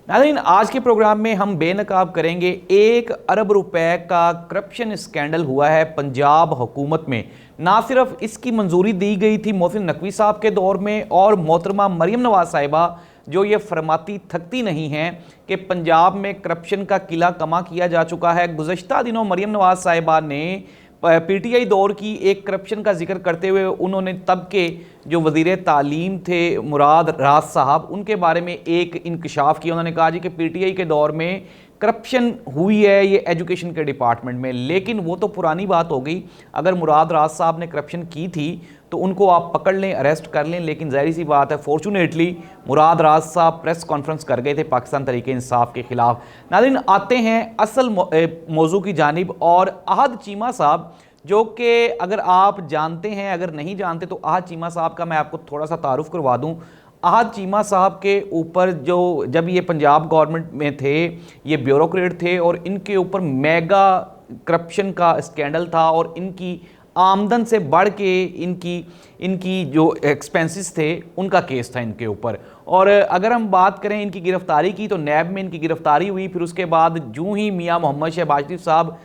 नाज़रीन, आज के प्रोग्राम में हम बेनकाब करेंगे 1 अरब रुपए का करप्शन स्कैंडल हुआ है पंजाब हुकूमत में। ना सिर्फ इसकी मंजूरी दी गई थी मोहसिन नकवी साहब के दौर में, और मोहतरमा मरियम नवाज साहिबा जो ये फरमाती थकती नहीं हैं कि पंजाब में करप्शन का किला कमा किया जा चुका है। गुज़श्ता दिनों मरियम नवाज साहिबा ने पीटीआई दौर की एक करप्शन का जिक्र करते हुए उन्होंने तब के जो वज़ीर तालीम थे मुराद राज साहब, उनके बारे में एक इंकशाफ किया। उन्होंने कहा जी कि पीटीआई के दौर में करप्शन हुई है ये एजुकेशन के डिपार्टमेंट में, लेकिन वो तो पुरानी बात हो गई। अगर मुराद राज साहब ने करप्शन की थी तो उनको आप पकड़ लें, अरेस्ट कर लें, लेकिन ज़ाहिर सी बात है फॉर्चुनेटली मुराद राज साहब प्रेस कॉन्फ्रेंस कर गए थे पाकिस्तान तहरीक इंसाफ के खिलाफ। नाज़रीन, आते हैं असल मौजू की जानिब। और अहद चीमा साहब, जो कि अगर आप जानते हैं, अगर नहीं जानते तो अहद चीमा साहब का मैं आपको थोड़ा सा तारुफ करवा दूं। अहद चीमा साहब के ऊपर जो जब ये पंजाब गवर्नमेंट में थे, ये ब्यूरोक्रेट थे और इनके ऊपर मेगा करप्शन का स्कैंडल था और इनकी आमदन से बढ़ के इनकी जो एक्सपेंसेस थे उनका केस था इनके ऊपर। और अगर हम बात करें इनकी गिरफ्तारी की तो नैब में इनकी गिरफ्तारी हुई। फिर उसके बाद जूं ही मियां मोहम्मद शहबाज शरीफ साहब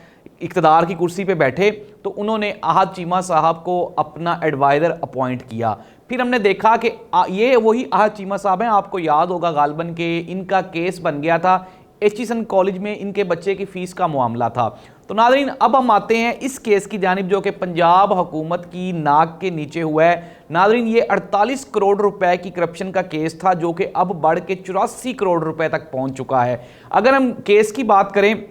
इक़्तिदार की कुर्सी पे बैठे तो उन्होंने अहद चीमा साहब को अपना एडवाइज़र अपॉइंट किया। फिर हमने देखा कि ये वही अहद चीमा साहब हैं। आपको याद होगा गालबन के इनका केस बन गया था एचिसन कॉलेज में, इनके बच्चे की फ़ीस का मामला था। तो नाज़रीन, अब हम आते हैं इस केस की जानिब जो कि पंजाब हुकूमत की नाक के नीचे हुआ है। नाज़रीन, ये 48 करोड़ रुपए की करप्शन का केस था जो कि अब बढ़ के 84 करोड़ रुपए तक पहुंच चुका है। अगर हम केस की बात करें,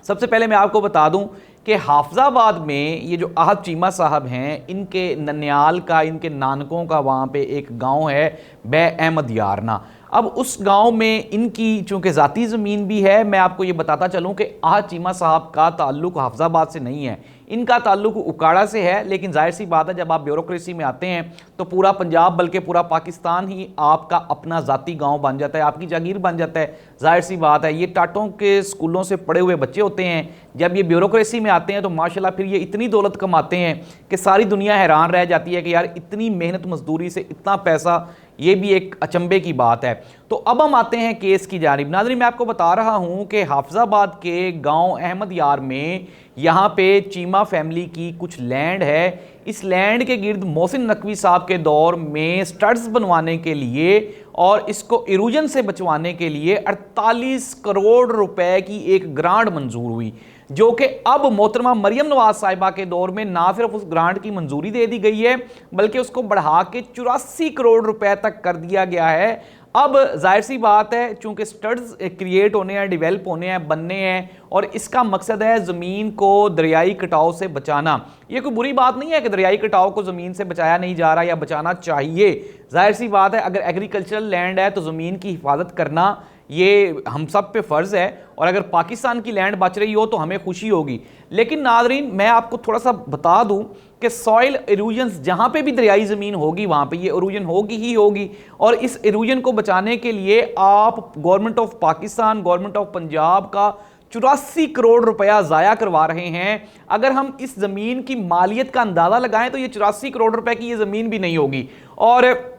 सबसे पहले मैं आपको बता दूं कि हाफजाबाद में ये जो अहद चीमा साहब हैं, इनके ननियाल का, इनके नानकों का वहाँ पे एक गांव है बै अहमद यारना। अब उस गांव में इनकी चूंकि ज़ाती ज़मीन भी है। मैं आपको ये बताता चलूँ कि अहद चीमा साहब का ताल्लुक़ हाफजाबाद से नहीं है, इनका ताल्लुक़ उकाड़ा से है। लेकिन जाहिर सी बात है जब आप ब्यूरोक्रेसी में आते हैं तो पूरा पंजाब बल्कि पूरा पाकिस्तान ही आपका अपना ज़ाती गांव बन जाता है, आपकी जागीर बन जाता है। जाहिर सी बात है ये टाटों के स्कूलों से पढ़े हुए बच्चे होते हैं, जब ये ब्यूरोक्रेसी में आते हैं तो माशाल्लाह फिर ये इतनी दौलत कमाते हैं कि सारी दुनिया हैरान रह जाती है कि यार इतनी मेहनत मजदूरी से इतना पैसा, ये भी एक अचंभे की बात है। तो अब हम आते हैं केस की जानिब। नाज़रीन, मैं आपको बता रहा हूं कि हाफजाबाद के गांव अहमद यार में यहाँ पे चीमा फैमिली की कुछ लैंड है। इस लैंड के गिर्द मोहसिन नकवी साहब के दौर में स्टड्स बनवाने के लिए और इसको इरोजन से बचवाने के लिए 48 करोड़ रुपए की एक ग्रांट मंजूर हुई, जो कि अब मोहतरमा मरियम नवाज साहिबा के दौर में ना सिर्फ उस ग्रांट की मंजूरी दे दी गई है बल्कि उसको बढ़ा के 84 करोड़ रुपए तक कर दिया गया है। अब जाहिर सी बात है चूंकि स्टड्स क्रिएट होने हैं, डेवलप होने हैं, बनने हैं और इसका मकसद है ज़मीन को दरियाई कटाव से बचाना। ये कोई बुरी बात नहीं है कि दरियाई कटाव को ज़मीन से बचाया नहीं जा रहा या बचाना चाहिए। जाहिर सी बात है अगर एग्रीकल्चरल लैंड है तो ज़मीन की हिफाजत करना ये हम सब पे फ़र्ज़ है, और अगर पाकिस्तान की लैंड बच रही हो तो हमें खुशी होगी। लेकिन नाज़रीन, मैं आपको थोड़ा सा बता दूं कि सॉइल इरोजन्स जहाँ पे भी दरियाई ज़मीन होगी वहाँ पे ये इरोजन होगी ही होगी, और इस इरोजन को बचाने के लिए आप government of Pakistan, government of Punjab का 84 करोड़ रुपया ज़ाया करवा रहे हैं। अगर हम इस ज़मीन की मालियत का अंदाज़ा लगाएं तो ये 84 करोड़ रुपए की ये ज़मीन भी नहीं होगी। और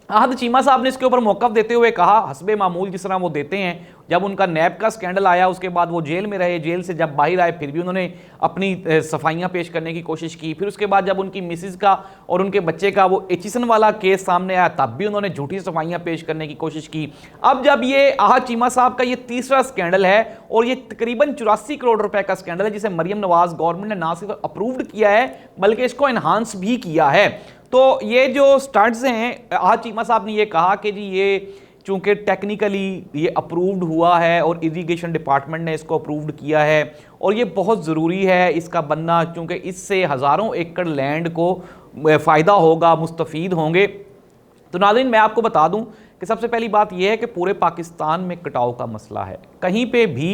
अहद चीमा साहब ने इसके ऊपर मौक़िफ़ देते हुए कहा, हस्बे मामूल जिस तरह वो देते हैं, जब उनका नैब का स्कैंडल आया उसके बाद वो जेल में रहे, जेल से जब बाहर आए फिर भी उन्होंने अपनी सफाइयाँ पेश करने की कोशिश की। फिर उसके बाद जब उनकी मिसिज़ का और उनके बच्चे का वो एचिसन वाला केस सामने आया तब भी उन्होंने झूठी सफाइयाँ पेश करने की कोशिश की। अब जब ये अहद चीमा साहब का ये तीसरा स्कैंडल है और ये तकरीबन 84 करोड़ रुपए का स्कैंडल है जिसे मरियम नवाज गवर्नमेंट ने ना सिर्फ अप्रूव्ड किया है बल्कि इसको इन्हांस भी किया है। तो ये जो स्टड्स हैं, अहद चीमा साहब ने ये कहा कि जी ये चूंकि टेक्निकली ये अप्रूव्ड हुआ है और इरिगेशन डिपार्टमेंट ने इसको अप्रूव्ड किया है और ये बहुत ज़रूरी है इसका बनना, क्योंकि इससे हज़ारों एकड़ लैंड को फ़ायदा होगा, मुस्तफ़ीद होंगे। तो नाज़रीन, मैं आपको बता दूं कि सबसे पहली बात यह है कि पूरे पाकिस्तान में कटाव का मसला है। कहीं पे भी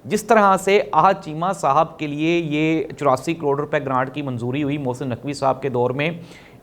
जिस तरह से अहद चीमा साहब के लिए ये 84 करोड़ रुपए ग्रांट की मंजूरी हुई मोहसिन नकवी साहब के दौर में,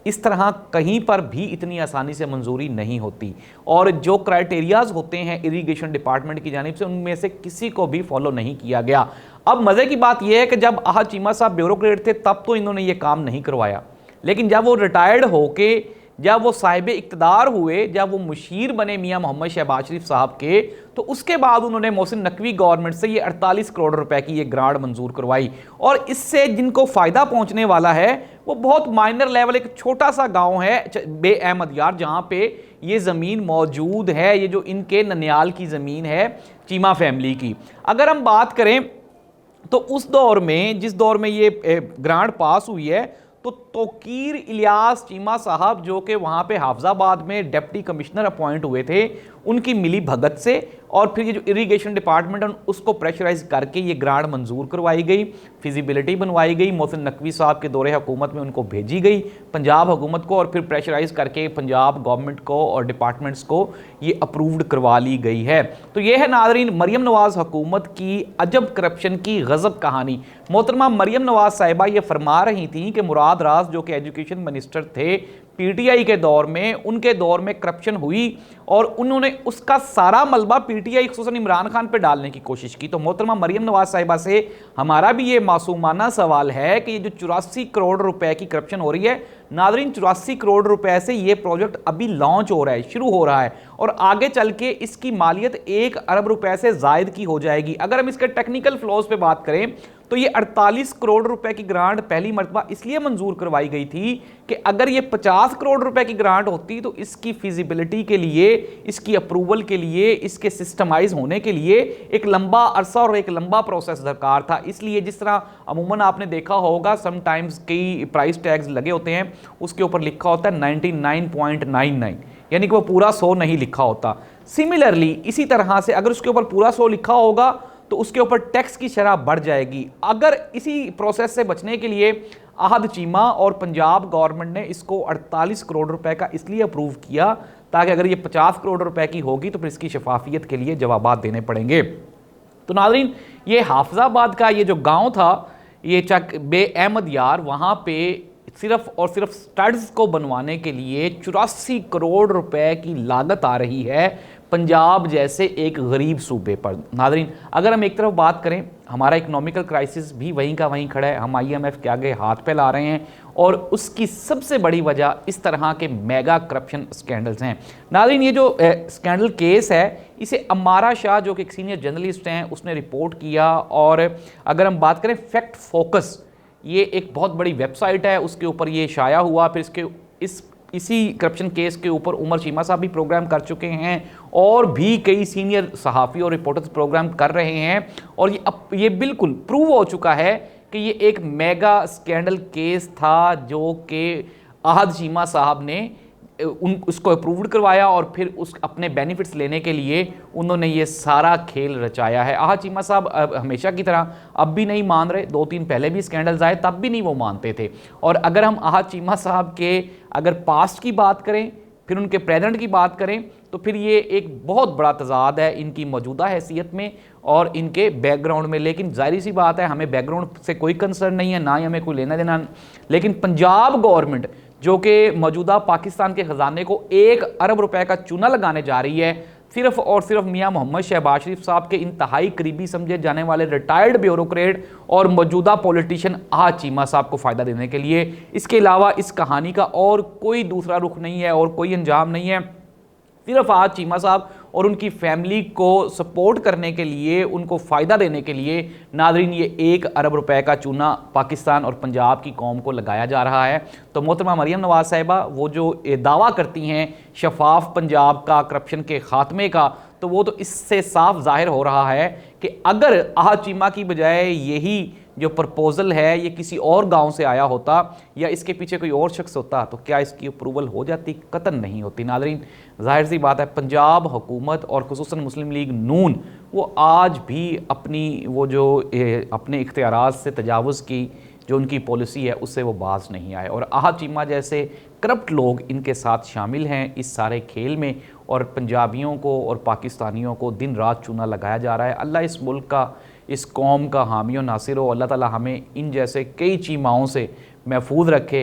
इस तरह कहीं पर भी इतनी आसानी से मंजूरी नहीं होती। और जो क्राइटेरियाज होते हैं इरिगेशन डिपार्टमेंट की जानिब से उनमें से किसी को भी फॉलो नहीं किया गया। अब मज़े की बात यह है कि जब अहद चीमा साहब ब्यूरोक्रेट थे तब तो इन्होंने ये काम नहीं करवाया, लेकिन जब वो रिटायर्ड होके जब वो साहिब इक़्तिदार हुए, जब वो मुशीर बने मियां मोहम्मद शहबाज शरीफ साहब के, तो उसके बाद उन्होंने मोहसिन नकवी गवर्नमेंट से ये 48 करोड़ रुपए की ये ग्रांट मंजूर करवाई। और इससे जिनको फ़ायदा पहुंचने वाला है वो बहुत माइनर लेवल, एक छोटा सा गांव है बे अहमद यार, जहां पे ये ज़मीन मौजूद है, ये जो इनके ननियाल की ज़मीन है चीमा फैमिली की। अगर हम बात करें तो उस दौर में, जिस दौर में ये ग्रांट पास हुई है, तो तोकीर इलियास चीमा साहब जो कि वहाँ पे हाफजाबाद में डिप्टी कमिश्नर अपॉइंट हुए थे, उनकी मिली भगत से और फिर ये जो इरिगेशन डिपार्टमेंट है उसको प्रेशराइज करके ये ग्रांट मंजूर करवाई गई, फिजिबिलिटी बनवाई गई, मोहसिन नकवी साहब के दौरे हुकूमत में उनको भेजी गई पंजाब हुकूमत को, और फिर प्रेशराइज करके पंजाब गवर्नमेंट को और डिपार्टमेंट्स को ये अप्रूव्ड करवा ली गई है। तो ये है नाज़रीन मरियम नवाज़ हुकूमत की अजब करप्शन की गज़ब कहानी। मोहतरमा मरियम नवाज़ साहिबा ये फरमा रही थी कि मुराद राज जो कि एजुकेशन मिनिस्टर थे पीटीआई के दौर में, उनके दौर में करप्शन हुई और उन्होंने उसका सारा मलबा पीटीआई खुसूसन इमरान खान पे डालने की कोशिश की। तो मोहतरमा मरियम नवाज साहिबा से हमारा भी ये मासूमाना सवाल है कि ये जो 84 करोड़ रुपए की करप्शन हो रही है, नाज़रीन 84 करोड़ रुपए से ये प्रोजेक्ट अभी लॉन्च हो रहा है, शुरू हो रहा है, और आगे चल के इसकी मालियत 1 अरब रुपए से जायद की हो जाएगी। अगर हम इसके टेक्निकल फ्लॉज पे बात करें तो ये 48 करोड़ रुपए की ग्रांट पहली मर्तबा इसलिए मंजूर करवाई गई थी कि अगर ये 50 करोड़ रुपए की ग्रांट होती तो इसकी फिजिबिलिटी के लिए, इसकी अप्रूवल के लिए, इसके सिस्टमाइज होने के लिए एक लंबा अरसा और एक लंबा प्रोसेस दरकार था। इसलिए जिस तरह अमूमन आपने देखा होगा समटाइम्स कई प्राइस टैग्स लगे होते हैं, उसके ऊपर लिखा होता है 99.99, यानी कि वो पूरा 100 नहीं लिखा होता। सिमिलरली इसी तरह से अगर उसके ऊपर पूरा 100 लिखा होगा तो उसके ऊपर टैक्स की शरह बढ़ जाएगी। अगर इसी प्रोसेस से बचने के लिए आहद चीमा और पंजाब गवर्नमेंट ने इसको 48 करोड़ रुपए का इसलिए अप्रूव किया ताकि अगर ये 50 करोड़ रुपए की होगी तो फिर इसकी शफाफियत के लिए जवाबात देने पड़ेंगे। तो नाज़रीन ये हाफजाबाद का ये जो गांव था, ये चक बे अहमद यार, वहाँ पे सिर्फ और सिर्फ स्टड्स को बनवाने के लिए 84 करोड़ रुपए की लागत आ रही है पंजाब जैसे एक गरीब सूबे पर। नाज़रीन अगर हम एक तरफ बात करें, हमारा इकोनॉमिकल क्राइसिस भी वहीं का वहीं खड़ा है, हम IMF के आगे हाथ फैला रहे हैं, और उसकी सबसे बड़ी वजह इस तरह के मेगा करप्शन स्कैंडल्स हैं। नाज़रीन ये जो स्कैंडल केस है, इसे अमारा शाह जो कि एक सीनियर जर्नलिस्ट हैं उसने रिपोर्ट किया, और अगर हम बात करें फैक्ट फोकस, ये एक बहुत बड़ी वेबसाइट है, उसके ऊपर ये शाया हुआ। फिर इसके इसी करप्शन केस के ऊपर उमर चीमा साहब भी प्रोग्राम कर चुके हैं, और भी कई सीनियर सहाफ़ी और रिपोर्टर्स प्रोग्राम कर रहे हैं, और ये बिल्कुल प्रूव हो चुका है कि ये एक मेगा स्कैंडल केस था जो कि आहद चीमा साहब ने उसको अप्रूव्ड करवाया, और फिर उस अपने बेनिफिट्स लेने के लिए उन्होंने ये सारा खेल रचाया है। आहद चीमा साहब हमेशा की तरह अब भी नहीं मान रहे, 2-3 पहले भी स्कैंडल्स आए तब भी नहीं वो मानते थे। और अगर हम आहद चीमा साहब के अगर पास्ट की बात करें, फिर उनके प्रेजेंट की बात करें, तो फिर ये एक बहुत बड़ा तजाद है इनकी मौजूदा हैसियत में और इनके बैकग्राउंड में। लेकिन जाहिर सी बात है हमें बैकग्राउंड से कोई कंसर्न नहीं है, ना ही हमें कोई लेना देना। लेकिन पंजाब गवर्नमेंट जो कि मौजूदा पाकिस्तान के ख़जाने को 1 अरब रुपए का चूना लगाने जा रही है, सिर्फ और सिर्फ मियां मोहम्मद शहबाज शरीफ साहब के इंतहाई करीबी समझे जाने वाले रिटायर्ड ब्यूरोक्रेट और मौजूदा पॉलिटिशियन आहद चीमा साहब को फ़ायदा देने के लिए। इसके अलावा इस कहानी का और कोई दूसरा रुख नहीं है और कोई अंजाम नहीं है। सिर्फ आहद चीमा साहब और उनकी फैमिली को सपोर्ट करने के लिए, उनको फ़ायदा देने के लिए नाज़रीन ये 1 अरब रुपए का चूना पाकिस्तान और पंजाब की कौम को लगाया जा रहा है। तो मोहतरमा मरियम नवाज़ साहिबा वो जो दावा करती हैं शफाफ पंजाब का, करप्शन के ख़ात्मे का, तो वो तो इससे साफ जाहिर हो रहा है कि अगर आहद चीमा की बजाय यही जो प्रपोज़ल है ये किसी और गांव से आया होता या इसके पीछे कोई और शख्स होता तो क्या इसकी अप्रूवल हो जाती? कतन नहीं होती। नाज़रीन जाहिर सी बात है पंजाब हुकूमत और खुसूसन मुस्लिम लीग नून वो आज भी अपनी वो जो अपने इख्तियारात से तजावुज़ की जो उनकी पॉलिसी है उससे वो बाज नहीं आए, और आहद चीमा जैसे करप्ट लोग इनके साथ शामिल हैं इस सारे खेल में, और पंजाबियों को और पाकिस्तानियों को दिन रात चूना लगाया जा रहा है। अल्लाह इस मुल्क का, इस कौम का हामी और नासिर हो। अल्लाह ताला हमें इन जैसे कई चीमाओं से महफूज रखे।